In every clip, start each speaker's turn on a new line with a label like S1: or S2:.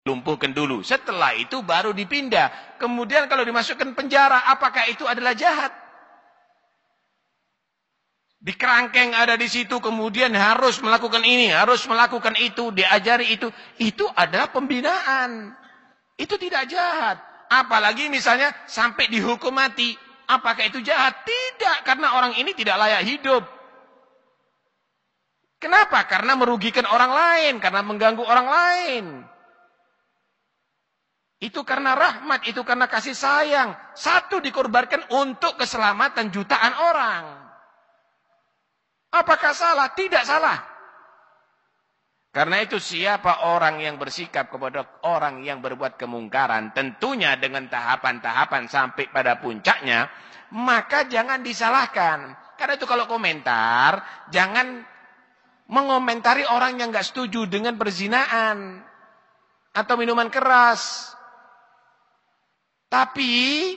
S1: lumpuhkan dulu. Setelah itu baru dipindah. Kemudian kalau dimasukkan penjara, apakah itu adalah jahat? Dikerangkeng ada di situ, kemudian harus melakukan ini, harus melakukan itu, diajari itu. Itu adalah pembinaan. Itu tidak jahat. Apalagi misalnya sampai dihukum mati. Apakah itu jahat? Tidak, karena orang ini tidak layak hidup. Kenapa? Karena merugikan orang lain, karena mengganggu orang lain. Itu karena rahmat, itu karena kasih sayang. Satu dikorbankan untuk keselamatan jutaan orang. Apakah salah? Tidak salah. Karena itu siapa orang yang bersikap kepada orang yang berbuat kemungkaran, tentunya dengan tahapan-tahapan sampai pada puncaknya, maka jangan disalahkan. Karena itu kalau komentar, jangan mengomentari orang yang nggak setuju dengan perzinaan atau minuman keras. Tapi,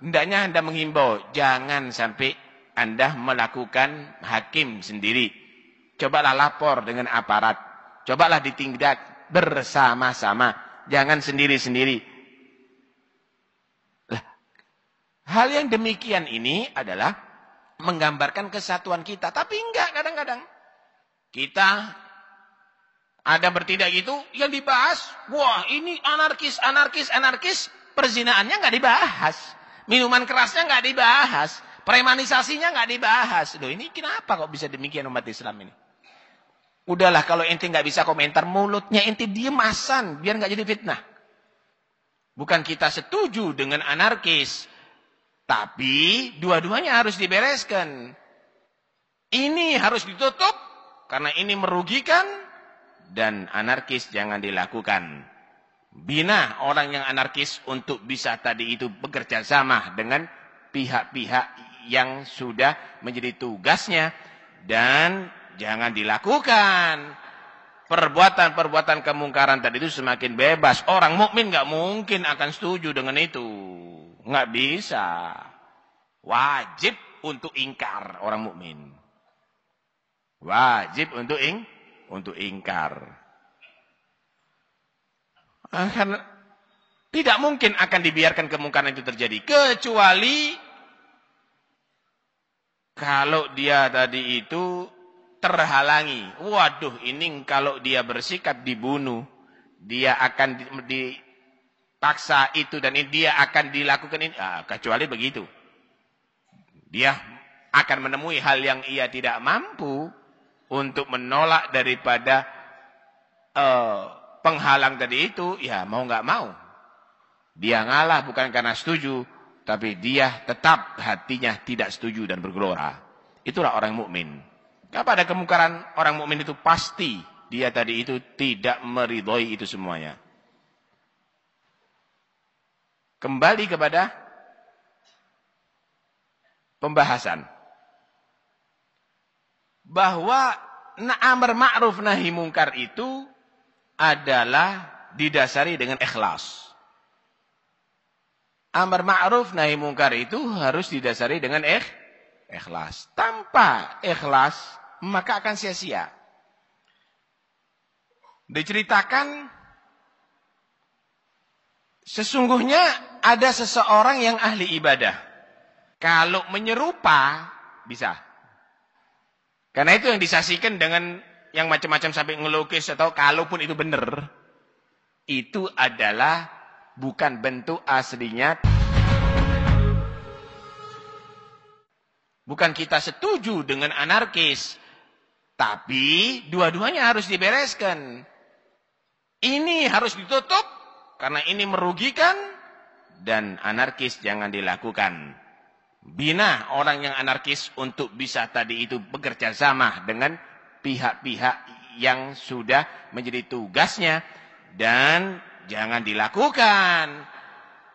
S1: hendaknya Anda menghimbau, jangan sampai Anda melakukan hakim sendiri. Cobalah lapor dengan aparat. Cobalah ditindak bersama-sama. Jangan sendiri-sendiri. Hal yang demikian ini adalah menggambarkan kesatuan kita. Tapi enggak kadang-kadang. Kita ada bertindak itu yang dibahas. Wah ini anarkis, anarkis, anarkis. Perzinaannya enggak dibahas. Minuman kerasnya enggak dibahas. Premanisasinya nggak dibahas. Loh ini kenapa kok bisa demikian umat Islam ini? Udahlah kalau ente nggak bisa komentar, mulutnya ente diemasan biar nggak jadi fitnah. Bukan kita setuju dengan anarkis, tapi dua-duanya harus dibereskan. Ini harus ditutup karena ini merugikan dan anarkis jangan dilakukan. Bina orang yang anarkis untuk bisa tadi itu bekerja sama dengan pihak-pihak yang sudah menjadi tugasnya dan jangan dilakukan perbuatan-perbuatan kemungkaran tadi itu semakin bebas. Orang mukmin nggak mungkin akan setuju dengan itu, nggak bisa. Wajib untuk ingkar orang mukmin. Wajib untuk ingkar. Karena tidak mungkin akan dibiarkan kemungkaran itu terjadi kecuali kalau dia tadi itu terhalangi. Waduh, ini kalau dia bersikap dibunuh, dia akan dipaksa itu dan dia akan dilakukan ini. Kecuali begitu. Dia akan menemui hal yang ia tidak mampu untuk menolak daripada penghalang tadi itu, ya mau nggak mau. Dia ngalah bukan karena setuju, tapi dia tetap hatinya tidak setuju dan bergelora. Itulah orang mukmin. Kepada kemungkaran orang mukmin itu pasti dia tadi itu tidak meridhoi itu semuanya. Kembali kepada pembahasan bahwa amar ma'ruf nahi mungkar itu adalah didasari dengan ikhlas. Amar ma'ruf nahi mungkar itu harus didasari dengan ikhlas. Tanpa ikhlas maka akan sia-sia. Diceritakan sesungguhnya ada seseorang yang ahli ibadah. Kalau menyerupa bisa. Karena itu yang disaksikan dengan yang macam-macam sampai ngelukis atau kalaupun itu benar, itu adalah bukan bentuk aslinya. Bukan kita setuju dengan anarkis, tapi dua-duanya harus dibereskan. Ini harus ditutup karena ini merugikan dan anarkis jangan dilakukan. Bina orang yang anarkis untuk bisa tadi itu bekerja sama dengan pihak-pihak yang sudah menjadi tugasnya dan jangan dilakukan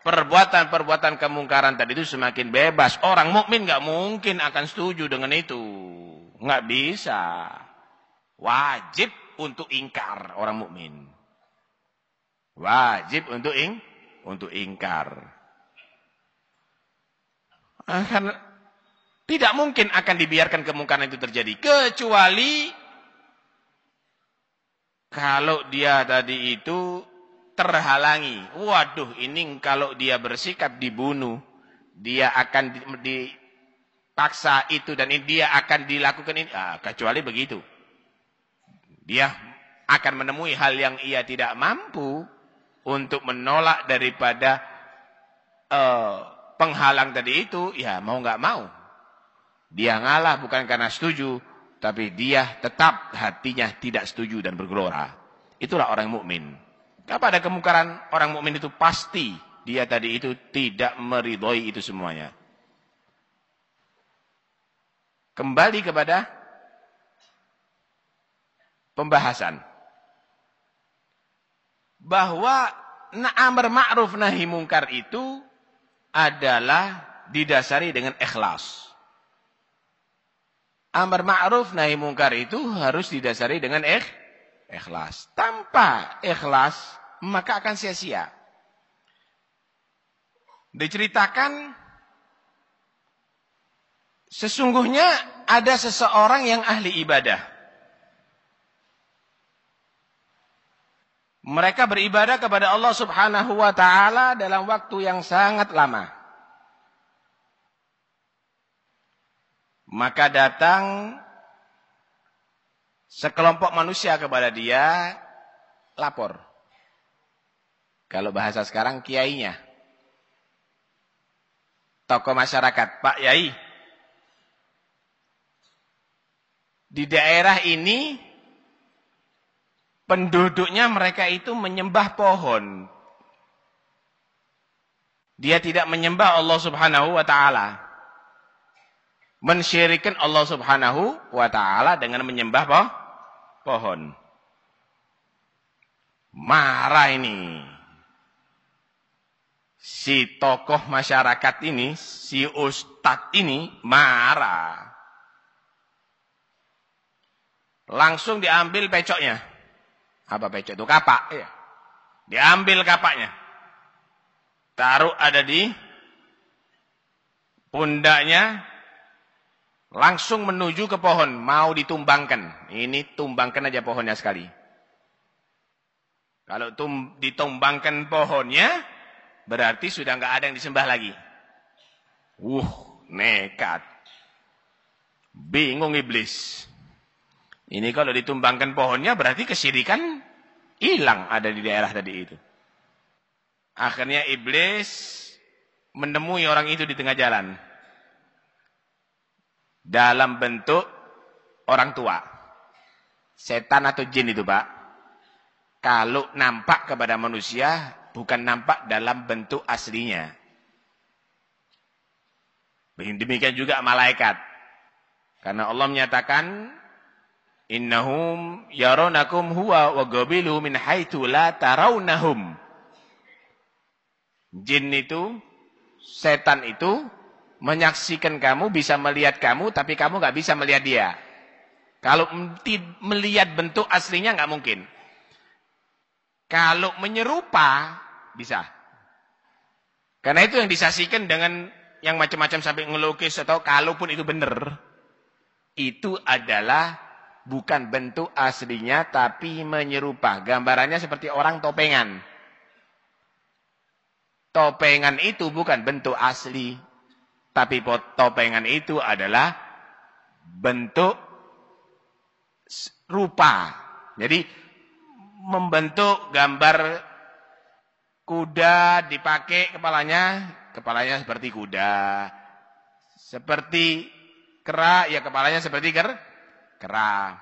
S1: perbuatan-perbuatan kemungkaran tadi itu semakin bebas. Orang mukmin nggak mungkin akan setuju dengan itu, nggak bisa. Wajib untuk ingkar orang mukmin. Wajib untuk ingkar. Karena tidak mungkin akan dibiarkan kemungkaran itu terjadi kecuali Kalau dia tadi itu terhalangi, waduh ini kalau dia bersikap dibunuh, dia akan dipaksa itu dan dia akan dilakukan ini. Kecuali begitu. Dia akan menemui hal yang ia tidak mampu untuk menolak daripada penghalang tadi itu, ya mau nggak mau. Dia ngalah bukan karena setuju, tapi dia tetap hatinya tidak setuju dan bergelora. Itulah orang mukmin. Apa ada kemungkaran orang mukmin itu pasti dia tadi itu tidak meridhoi itu semuanya. Kembali kepada pembahasan bahwa amar ma'ruf nahi mungkar itu adalah didasari dengan ikhlas. Amar ma'ruf nahi mungkar itu harus didasari dengan ikhlas. Tanpa ikhlas maka akan sia-sia. Diceritakan sesungguhnya ada seseorang yang ahli ibadah. Mereka beribadah kepada Allah Subhanahu wa taala dalam waktu yang sangat lama. Maka datang sekelompok manusia kepada dia, lapor. Kalau bahasa sekarang kiainya. Tokoh masyarakat, Pak Yai. Di daerah ini penduduknya mereka itu menyembah pohon. Dia tidak menyembah Allah Subhanahu wa taala. Mensyirikkan Allah Subhanahu wa taala dengan menyembah pohon. Marah ini. Si tokoh masyarakat ini, si ustadz ini marah. Langsung diambil pecoknya. Apa pecok itu? Kapak. Ya. Diambil kapaknya. Taruh ada di pundaknya. Langsung menuju ke pohon. Mau ditumbangkan. Ini tumbangkan aja pohonnya sekali. Kalau ditumbangkan pohonnya, berarti sudah nggak ada yang disembah lagi. Nekat. Bingung iblis. Ini kalau ditumbangkan pohonnya berarti kesyirikan hilang ada di daerah tadi itu. Akhirnya iblis menemui orang itu di tengah jalan. Dalam bentuk orang tua. Setan atau jin itu, Pak. Kalau nampak kepada manusia, bukan nampak dalam bentuk aslinya. Demikian juga malaikat. Karena Allah menyatakan, innahum yaronakum huwa wa qabiluhu min haitsu la tarawnahum. Jin itu, setan itu menyaksikan kamu, bisa melihat kamu, tapi kamu nggak bisa melihat dia. Kalau melihat bentuk aslinya nggak mungkin. Kalau menyerupa bisa. Karena itu yang disaksikan dengan yang macam-macam sampai ngelukis atau kalaupun itu benar, itu adalah bukan bentuk aslinya tapi menyerupa. Gambarannya seperti orang topengan. Topengan itu bukan bentuk asli. Tapi topengan itu adalah bentuk rupa. Jadi membentuk gambar kuda dipakai kepalanya seperti kuda. Seperti kera, ya kepalanya seperti kera.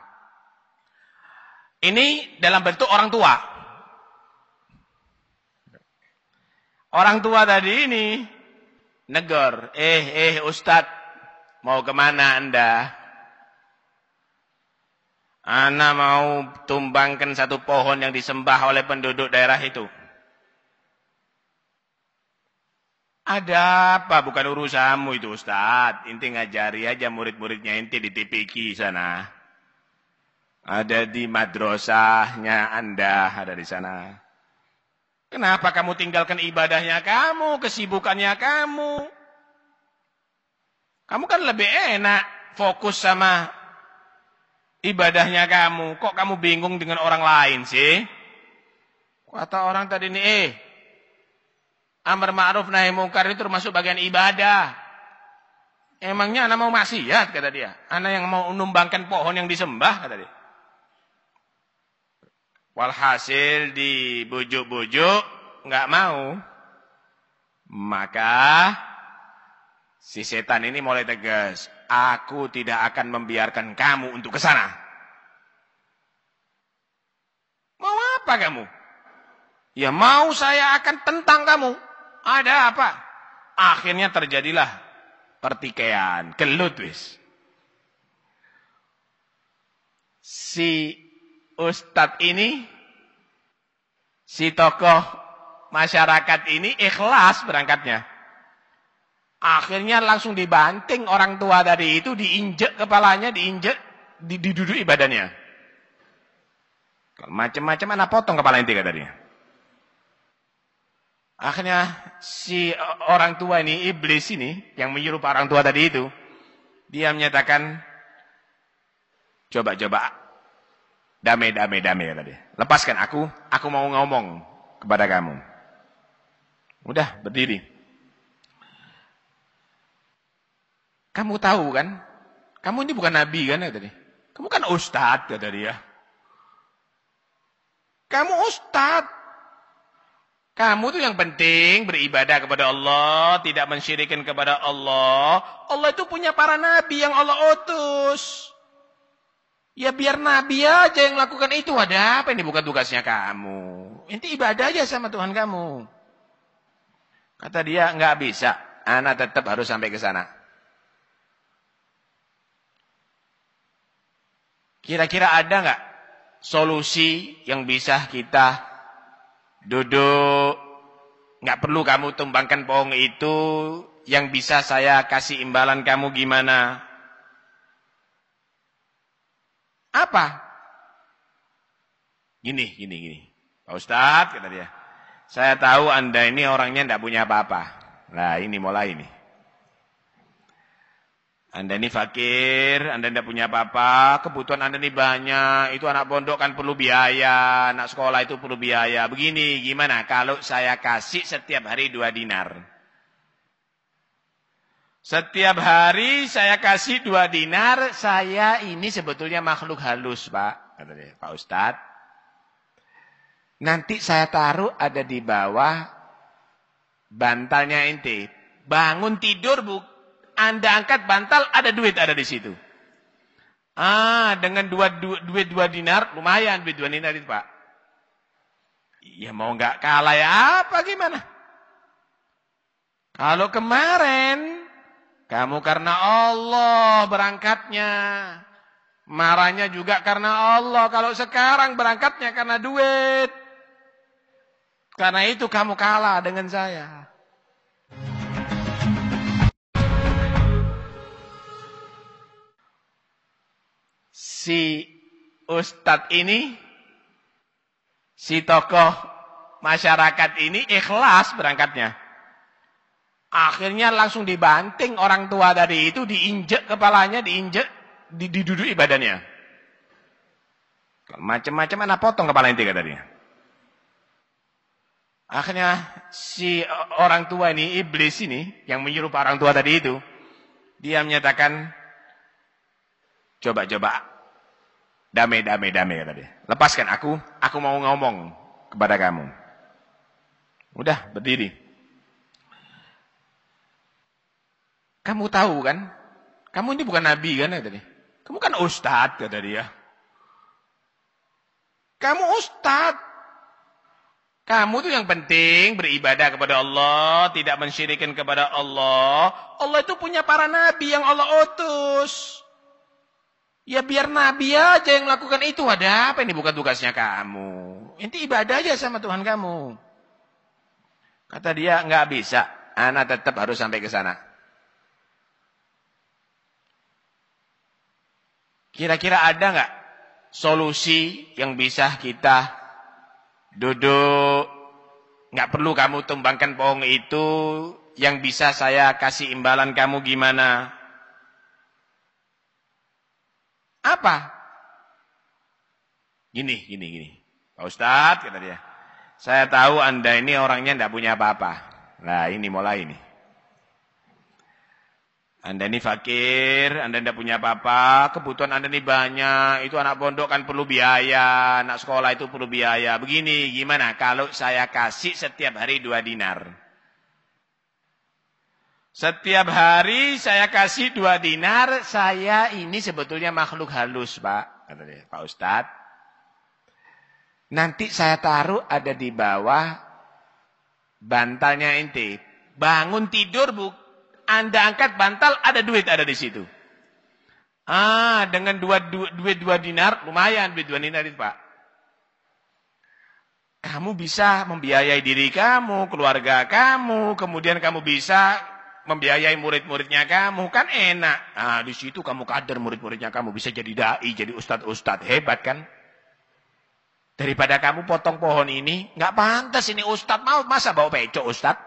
S1: Ini dalam bentuk orang tua. Orang tua tadi ini negor, Ustadz, mau kemana Anda? Ana mau tumbangkan satu pohon yang disembah oleh penduduk daerah itu. Ada apa? Bukan urusanmu itu Ustadz. Inti ngajari aja murid-muridnya inti di TPQ sana. Ada di madrasahnya Anda, ada di sana. Kenapa kamu tinggalkan ibadahnya kamu, kesibukannya kamu? Kamu kan lebih enak fokus sama ibadahnya kamu. Kok kamu bingung dengan orang lain sih? Kata orang tadi ini, amar ma'ruf nahi mungkar itu termasuk bagian ibadah. Emangnya anak mau maksiat, kata dia. Anak yang mau numbangkan pohon yang disembah, kata dia. Walhasil dibujuk-bujuk, nggak mau. Maka si setan ini mulai tegas. Aku tidak akan membiarkan kamu untuk ke sana. Mau apa kamu? Ya mau saya akan tentang kamu. Ada apa? Akhirnya terjadilah pertikaian. Gelut wis. Si ustadz ini, si tokoh masyarakat ini ikhlas berangkatnya. Akhirnya langsung dibanting orang tua tadi itu, diinjek kepalanya, diduduki badannya. Macam-macam anak potong kepala inti katanya. Akhirnya si orang tua ini, iblis ini, yang menyuruh orang tua tadi itu, dia menyatakan, coba-coba, damai kata dia. Lepaskan aku mau ngomong kepada kamu. Udah, berdiri. Kamu tahu kan? Kamu ini bukan nabi kan, kata dia. Kamu kan ustadz, kata dia. Kamu ustadz. Kamu tuh yang penting beribadah kepada Allah, tidak mensyirikkan kepada Allah. Allah itu punya para nabi yang Allah utus. Ya biar nabi aja yang melakukan itu. Ada apa ini bukan tugasnya kamu? Inti ibadah aja sama Tuhan kamu. Kata dia, nggak bisa. Anak tetap harus sampai ke sana. Kira-kira ada nggak solusi yang bisa kita duduk, nggak perlu kamu tumbangkan pohon itu, yang bisa saya kasih imbalan kamu gimana? Apa? Gini. Pak Ustadz, kata dia. Saya tahu Anda ini orangnya nggak punya apa-apa. Nah ini mulai nih. Anda ini fakir, Anda tidak punya apa-apa, kebutuhan Anda ini banyak, itu anak pondok kan perlu biaya, anak sekolah itu perlu biaya. Begini, gimana kalau saya kasih setiap hari 2 dinar? Setiap hari saya kasih 2 dinar, saya ini sebetulnya makhluk halus, Pak. Kata dia, Pak Ustadz. Nanti saya taruh ada di bawah bantalnya ente. Bangun tidur, Anda angkat bantal, ada duit ada di situ. Dengan duit 2 dinar, lumayan duit 2 dinar itu, Pak. Ya mau nggak kalah ya apa gimana? Kalau kemarin kamu karena Allah berangkatnya, marahnya juga karena Allah. Kalau sekarang berangkatnya karena duit, karena itu kamu kalah dengan saya. Si ustadz ini, si tokoh masyarakat ini ikhlas berangkatnya. Akhirnya langsung dibanting orang tua tadi itu, diinjek kepalanya, diduduki badannya. Macam-macam anak potong kepala inti katanya. Akhirnya si orang tua ini, iblis ini, yang menyuruh orang tua tadi itu, dia menyatakan, coba-coba, damai kata dia. Lepaskan aku mau ngomong kepada kamu. Udah, berdiri. Kamu tahu kan? Kamu ini bukan nabi kan, kata dia. Kamu kan ustadz, kata dia. Kamu ustadz. Kamu tuh yang penting beribadah kepada Allah, tidak mensyirikkan kepada Allah. Allah itu punya para nabi yang Allah utus. Ya biar nabi aja yang melakukan itu. Ada apa ini bukan tugasnya kamu? Inti ibadah aja sama Tuhan kamu. Kata dia, nggak bisa. Anak tetap harus sampai ke sana. Kira-kira ada nggak solusi yang bisa kita duduk, nggak perlu kamu tumbangkan pohon itu, yang bisa saya kasih imbalan kamu gimana? Apa? Gini. Pak Ustadz, kata dia. Saya tahu Anda ini orangnya tidak punya apa-apa. Nah, ini mulai nih. Anda ini fakir, Anda tidak punya apa-apa, kebutuhan Anda ini banyak, itu anak pondok kan perlu biaya, anak sekolah itu perlu biaya. Begini, gimana kalau saya kasih setiap hari 2 dinar? Setiap hari saya kasih 2 dinar, saya ini sebetulnya makhluk halus, Pak. Kata dia, Pak Ustadz. Nanti saya taruh ada di bawah bantalnya ente. Bangun tidur, Anda angkat bantal, ada duit ada di situ. Dengan duit 2 dinar, lumayan duit 2 dinar itu, Pak. Kamu bisa membiayai diri kamu, keluarga kamu, kemudian kamu bisa membiayai murid-muridnya kamu, kan enak. Di situ kamu kader murid-muridnya kamu, bisa jadi dai, jadi ustadz-ustadz, hebat kan? Daripada kamu potong pohon ini, nggak pantas ini ustadz, mau masa bawa pecok ustadz?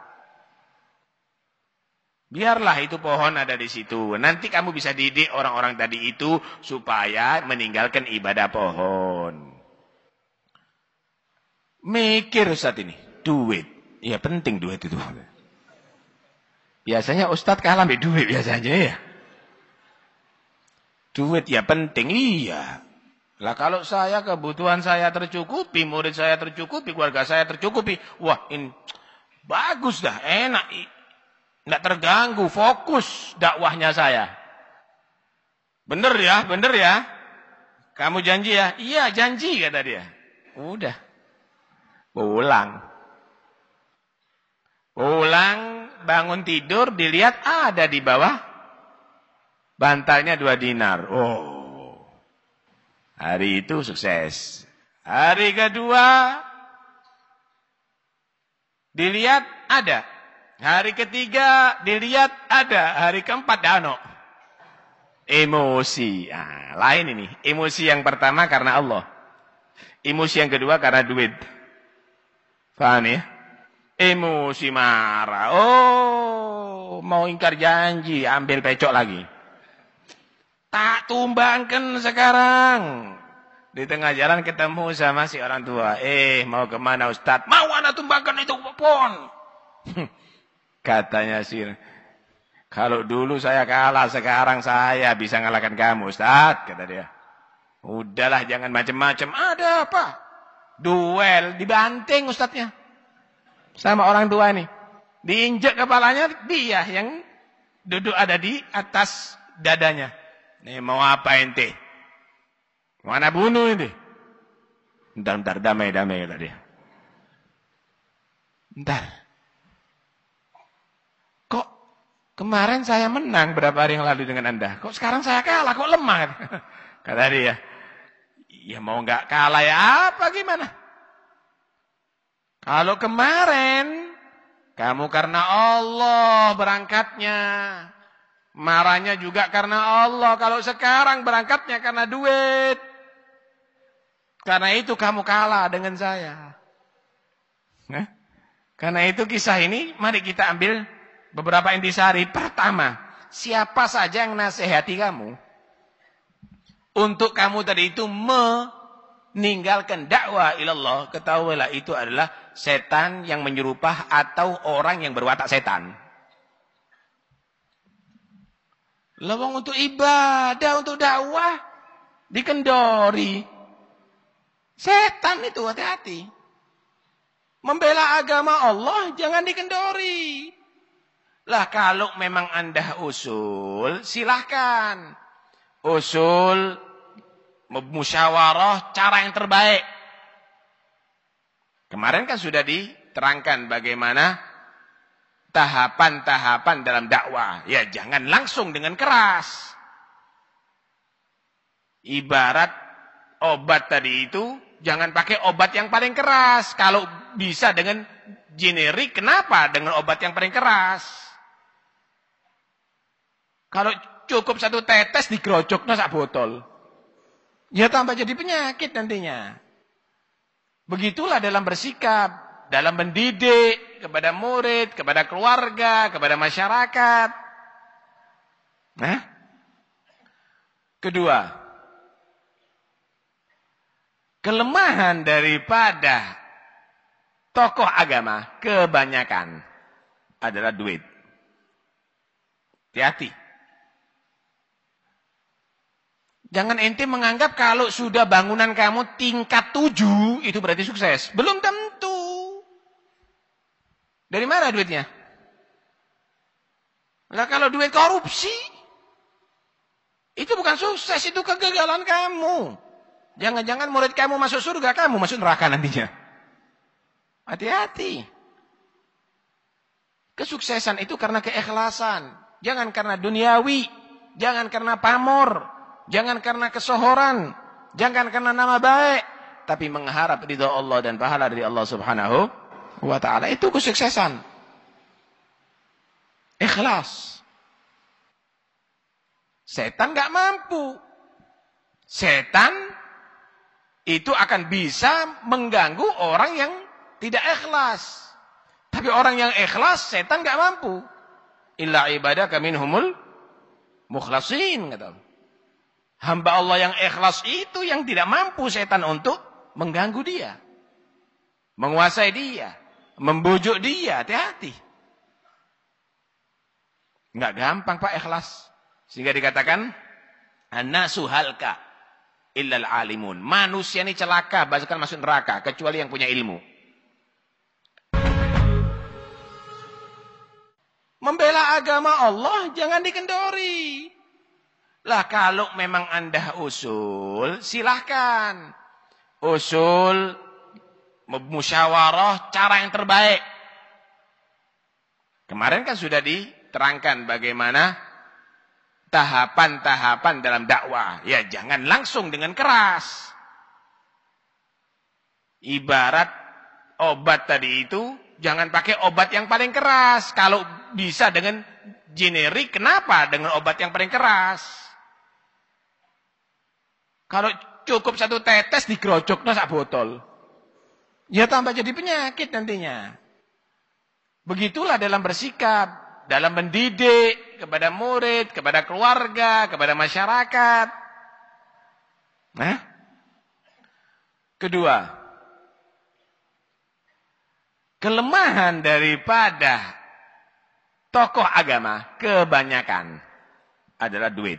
S1: Biarlah itu pohon ada di situ. Nanti kamu bisa didik orang-orang tadi itu supaya meninggalkan ibadah pohon. Mikir ustadz ini, duit. Ya penting duit itu. Biasanya ustadz kalah ambil duit biasanya ya. Duit ya penting, iya. Lah kalau saya kebutuhan saya tercukupi, murid saya tercukupi, keluarga saya tercukupi, wah ini bagus dah, enak. Tidak terganggu, fokus dakwahnya saya. Bener ya? Kamu janji ya? Iya janji kata dia. Udah. Pulang, bangun tidur, dilihat ada di bawah bantalnya 2 dinar. Oh, hari itu sukses. Hari kedua, dilihat ada. Hari ketiga, dilihat ada. Hari keempat, dano. Emosi. Lain ini. Emosi yang pertama karena Allah. Emosi yang kedua karena duit. Paham ya? Emosi marah. Oh, mau ingkar janji, ambil pecok lagi. Tak tumbangkan sekarang. Di tengah jalan ketemu sama si orang tua. Mau kemana Ustadz? Mau anak tumbangkan itu pohon. Katanya sih, kalau dulu saya kalah, sekarang saya bisa ngalahkan kamu Ustadz. Kata dia. Udahlah jangan macam-macam. Ada apa? Duel, dibanting Ustadznya. Sama orang tua ini. Diinjek kepalanya, dia yang duduk ada di atas dadanya. Nih mau apa ente? Mana bunuh ini? Ntar damai kata dia. Ntar. Kok kemarin saya menang berapa hari yang lalu dengan Anda? Kok sekarang saya kalah? Kok lemah? Kata dia. Ya mau nggak kalah ya apa gimana? Kalau kemarin kamu karena Allah berangkatnya, marahnya juga karena Allah. Kalau sekarang berangkatnya karena duit, karena itu kamu kalah dengan saya. Karena itu kisah ini mari kita ambil beberapa intisari. Pertama, siapa saja yang nasihati kamu untuk kamu tadi itu meninggalkan dakwah ilallah, ketahuilah itu adalah setan yang menyerupah atau orang yang berwatak setan. Lawang untuk ibadah, untuk dakwah dikendori. Setan itu hati-hati. Membela agama Allah jangan dikendori. Lah kalau memang Anda usul, silahkan. Usul musyawarah cara yang terbaik. Kemarin kan sudah diterangkan bagaimana tahapan-tahapan dalam dakwah. Ya jangan langsung dengan keras. Ibarat obat tadi itu, jangan pakai obat yang paling keras. Kalau bisa dengan generik, kenapa dengan obat yang paling keras? Kalau cukup 1 tetes digerojoknya sak botol. Ya tambah jadi penyakit nantinya. Begitulah dalam bersikap, dalam mendidik kepada murid, kepada keluarga, kepada masyarakat. Kedua, Kelemahan daripada tokoh agama kebanyakan adalah duit. Hati-hati. Jangan ente menganggap kalau sudah bangunan kamu tingkat 7 itu berarti sukses. Belum tentu. Dari mana duitnya? Lah kalau duit korupsi, itu bukan sukses, itu kegagalan kamu. Jangan-jangan murid kamu masuk surga, kamu masuk neraka nantinya. Hati-hati. Kesuksesan itu karena keikhlasan. Jangan karena duniawi. Jangan karena pamor. Jangan karena kesohoran. Jangan karena nama baik. Tapi mengharap ridha Allah dan pahala dari Allah subhanahu wa ta'ala. Itu kesuksesan. Ikhlas. Setan gak mampu. Setan itu akan bisa mengganggu orang yang tidak ikhlas. Tapi orang yang ikhlas, setan gak mampu. Illa ibadaka minhumul mukhlasin. Hamba Allah yang ikhlas itu yang tidak mampu setan untuk mengganggu dia. Menguasai dia. Membujuk dia. Hati-hati. Nggak gampang Pak ikhlas. Sehingga dikatakan an-nasu halka illal alimun. Manusia ini celaka, bahkan masuk neraka kecuali yang punya ilmu. Membela agama Allah jangan dikendori. Lah kalau memang Anda usul, silahkan. Usul musyawarah cara yang terbaik. Kemarin kan sudah diterangkan bagaimana tahapan-tahapan dalam dakwah. Ya jangan langsung dengan keras. Ibarat obat tadi itu, jangan pakai obat yang paling keras. Kalau bisa dengan generik, kenapa dengan obat yang paling keras? Kalau cukup satu tetes digerojoknya sak botol. Ya tambah jadi penyakit nantinya. Begitulah dalam bersikap, dalam mendidik kepada murid, kepada keluarga, kepada masyarakat. Nah, kedua, kelemahan daripada tokoh agama kebanyakan adalah duit.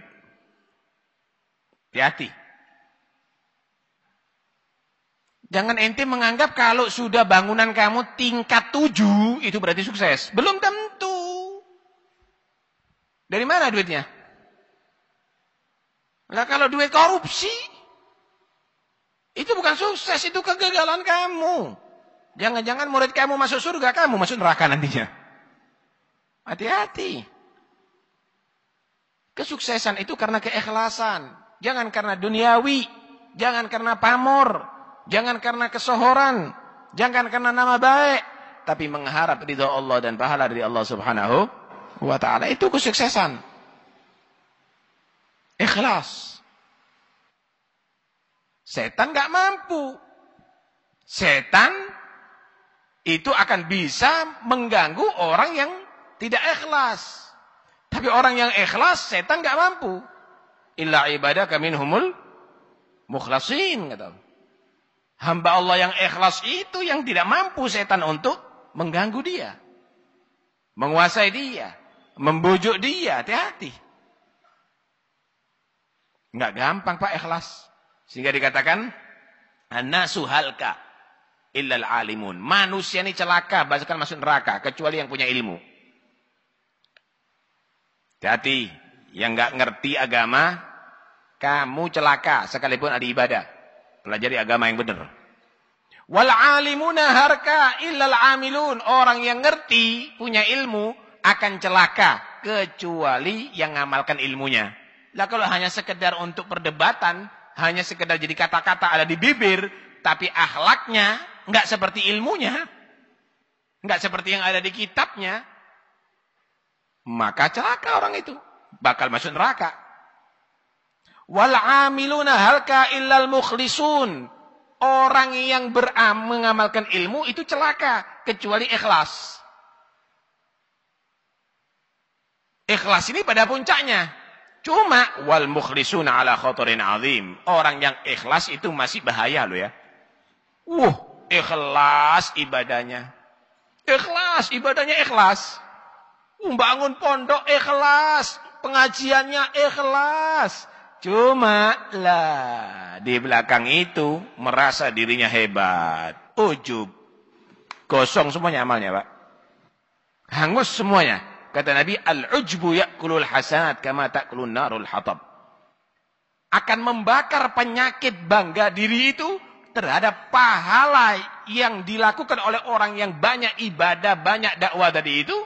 S1: Hati-hati. Jangan ente menganggap kalau sudah bangunan kamu tingkat 7 itu berarti sukses. Belum tentu. Dari mana duitnya? Lah kalau duit korupsi, itu bukan sukses, itu kegagalan kamu. Jangan-jangan murid kamu masuk surga, kamu masuk neraka nantinya. Hati-hati. Kesuksesan itu karena keikhlasan. Jangan karena duniawi. Jangan karena pamor. Jangan karena kesohoran. Jangan karena nama baik. Tapi mengharap ridha Allah dan pahala dari Allah subhanahu wa ta'ala. Itu kesuksesan. Ikhlas. Setan gak mampu. Setan itu akan bisa mengganggu orang yang tidak ikhlas. Tapi orang yang ikhlas, setan gak mampu. Illa ibadaka minhumul mukhlasin. Hamba Allah yang ikhlas itu yang tidak mampu setan untuk mengganggu dia. Menguasai dia. Membujuk dia. Hati-hati. Nggak gampang Pak ikhlas. Sehingga dikatakan an-nasu halka illal alimun. Manusia ini celaka, bahkan masuk neraka kecuali yang punya ilmu. Hati-hati. Yang nggak ngerti agama, kamu celaka sekalipun ada ibadah. Pelajari agama yang benar. Wal alimuna harka illal amilun. Orang yang ngerti, punya ilmu akan celaka kecuali yang ngamalkan ilmunya. Lah kalau hanya sekedar untuk perdebatan, hanya sekedar jadi kata-kata ada di bibir, tapi akhlaknya enggak seperti ilmunya, enggak seperti yang ada di kitabnya, maka celaka orang itu, bakal masuk neraka. Wal amiluna halka illal mukhlisun. Orang yang mengamalkan ilmu itu celaka kecuali ikhlas. Ikhlas ini pada puncaknya. Cuma wal mukhlisuna ala khatarin azim. Orang yang ikhlas itu masih bahaya loh ya. Ikhlas ibadahnya. Ikhlas ibadahnya ikhlas. Membangun pondok ikhlas, pengajiannya ikhlas. Cuma lah di belakang itu merasa dirinya hebat. Ujub. Gosong semuanya amalnya, Pak. Hangus semuanya. Kata Nabi, al-ujbu ya'kulul hasanat kama ta'kulun narul hatab. Akan membakar penyakit bangga diri itu terhadap pahala yang dilakukan oleh orang yang banyak ibadah, banyak dakwah tadi itu.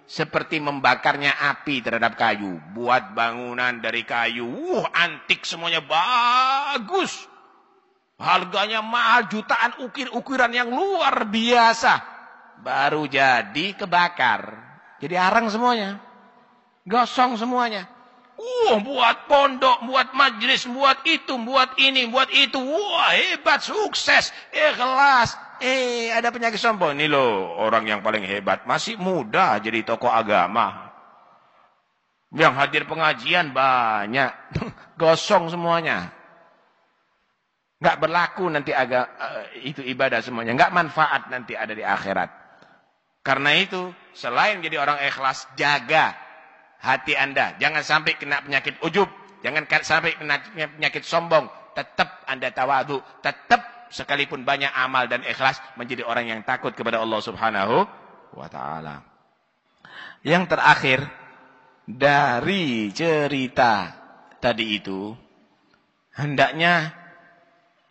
S1: Seperti membakarnya api terhadap kayu. Buat bangunan dari kayu. Antik semuanya bagus. Harganya mahal, jutaan, ukir-ukiran yang luar biasa. Baru jadi kebakar. Jadi arang semuanya. Gosong semuanya. Buat pondok, buat majelis, buat itu, buat ini, buat itu. Hebat, sukses, ikhlas. Ada penyakit sombong. Ini loh, orang yang paling hebat. Masih muda jadi tokoh agama. Yang hadir pengajian banyak. Gosong semuanya. Nggak berlaku nanti itu ibadah semuanya. Nggak manfaat nanti ada di akhirat. Karena itu, selain jadi orang ikhlas, jaga hati Anda. Jangan sampai kena penyakit ujub. Jangan sampai kena penyakit sombong. Tetap Anda tawadhu. Tetap sekalipun banyak amal dan ikhlas, menjadi orang yang takut kepada Allah Subhanahu wa ta'ala. Yang terakhir, dari cerita tadi itu, hendaknya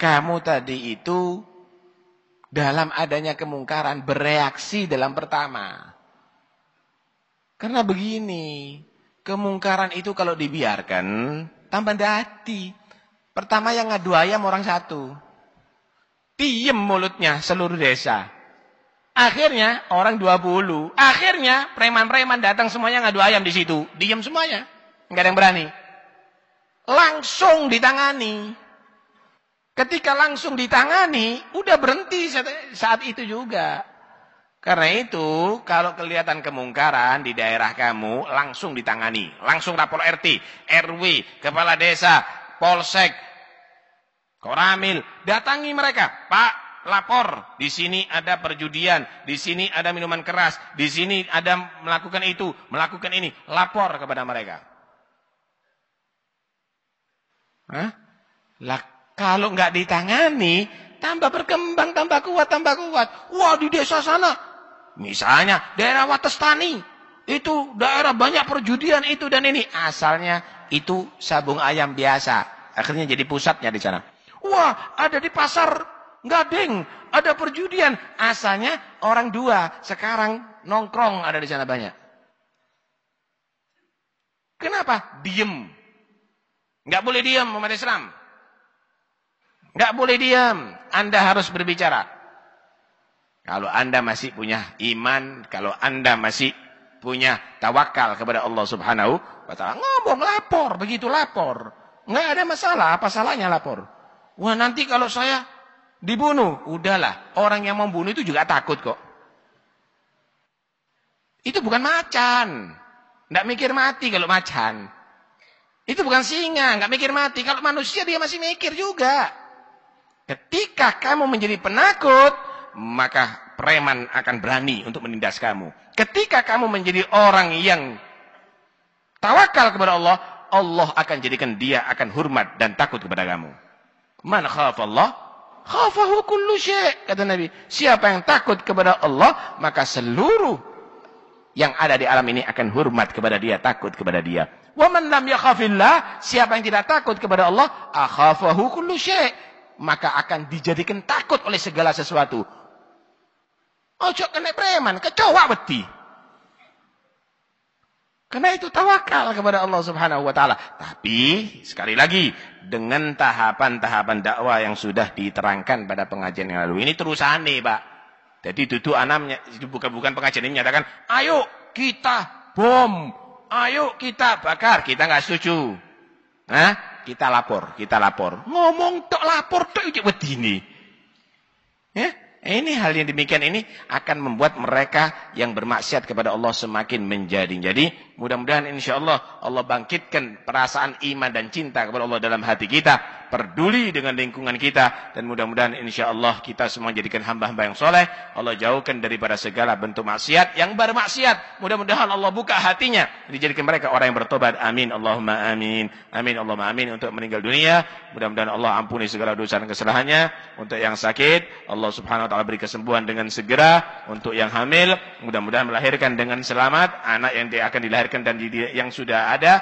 S1: kamu tadi itu dalam adanya kemungkaran bereaksi dalam pertama. Karena begini, kemungkaran itu kalau dibiarkan tambah dati. Pertama yang ngadu ayam orang satu. Diem mulutnya seluruh desa. Akhirnya orang 20. Akhirnya preman-preman datang semuanya ngadu ayam di situ. Diem semuanya. Enggak ada yang berani. Langsung ditangani. Ketika langsung ditangani, udah berhenti saat itu juga. Karena itu, kalau kelihatan kemungkaran di daerah kamu, langsung ditangani. Langsung lapor RT, RW, kepala desa, polsek, koramil. Datangi mereka. Pak, lapor. Di sini ada perjudian. Di sini ada minuman keras. Di sini ada melakukan itu, melakukan ini. Lapor kepada mereka. Kalau nggak ditangani, tambah berkembang, tambah kuat, tambah kuat. Wah, di desa sana, misalnya daerah Watestani, itu daerah banyak perjudian itu dan ini. Asalnya itu sabung ayam biasa. Akhirnya jadi pusatnya di sana. Wah, ada di pasar Gading, ada perjudian. Asalnya orang dua, sekarang nongkrong ada di sana banyak. Kenapa? Diem. Nggak boleh diem umat Islam. Nggak boleh diam. Anda harus berbicara. Kalau Anda masih punya iman, kalau Anda masih punya tawakal kepada Allah Subhanahu wa ta'ala, ngomong, lapor, begitu lapor. Nggak ada masalah, apa salahnya lapor? Wah, nanti kalau saya dibunuh, udahlah. Orang yang membunuh itu juga takut kok. Itu bukan macan. Nggak mikir mati kalau macan. Itu bukan singa, nggak mikir mati. Kalau manusia dia masih mikir juga. Ketika kamu menjadi penakut, maka preman akan berani untuk menindas kamu. Ketika kamu menjadi orang yang tawakal kepada Allah, Allah akan jadikan dia akan hormat dan takut kepada kamu. Man khafallah, khafahu kullu syai', kata Nabi. Siapa yang takut kepada Allah, maka seluruh yang ada di alam ini akan hormat kepada dia, takut kepada dia. Wa man lam yakhafillah, siapa yang tidak takut kepada Allah, akhafahu kullu syai', maka akan dijadikan takut oleh segala sesuatu. Ojo kena preman, kecoa beti. Karena itu tawakal kepada Allah Subhanahu wa ta'ala. Tapi sekali lagi, dengan tahapan-tahapan dakwah yang sudah diterangkan pada pengajian yang lalu. Ini terusan nih, Pak. Jadi duduk anamnya, bukan pengajian ini menyatakan, ayo kita bom, ayo kita bakar. Kita nggak setuju. Kita lapor. Ngomong tok lapor tok iki wedine. Ya? Ini hal yang demikian ini akan membuat mereka yang bermaksiat kepada Allah semakin menjadi-jadi. Mudah-mudahan insyaallah Allah bangkitkan perasaan iman dan cinta kepada Allah dalam hati kita, peduli dengan lingkungan kita, dan mudah-mudahan insyaallah kita semua jadikan hamba-hamba yang soleh. Allah jauhkan daripada segala bentuk maksiat. Yang bermaksiat, mudah-mudahan Allah buka hatinya, dijadikan mereka orang yang bertobat. Amin Allahumma amin. Amin Allahumma amin. Untuk meninggal dunia, mudah-mudahan Allah ampuni segala dosa dan kesalahannya. Untuk yang sakit, Allah subhanahu wa ta'ala beri kesembuhan dengan segera. Untuk yang hamil, mudah-mudahan melahirkan dengan selamat anak yang akan dilahirkan dan yang sudah ada.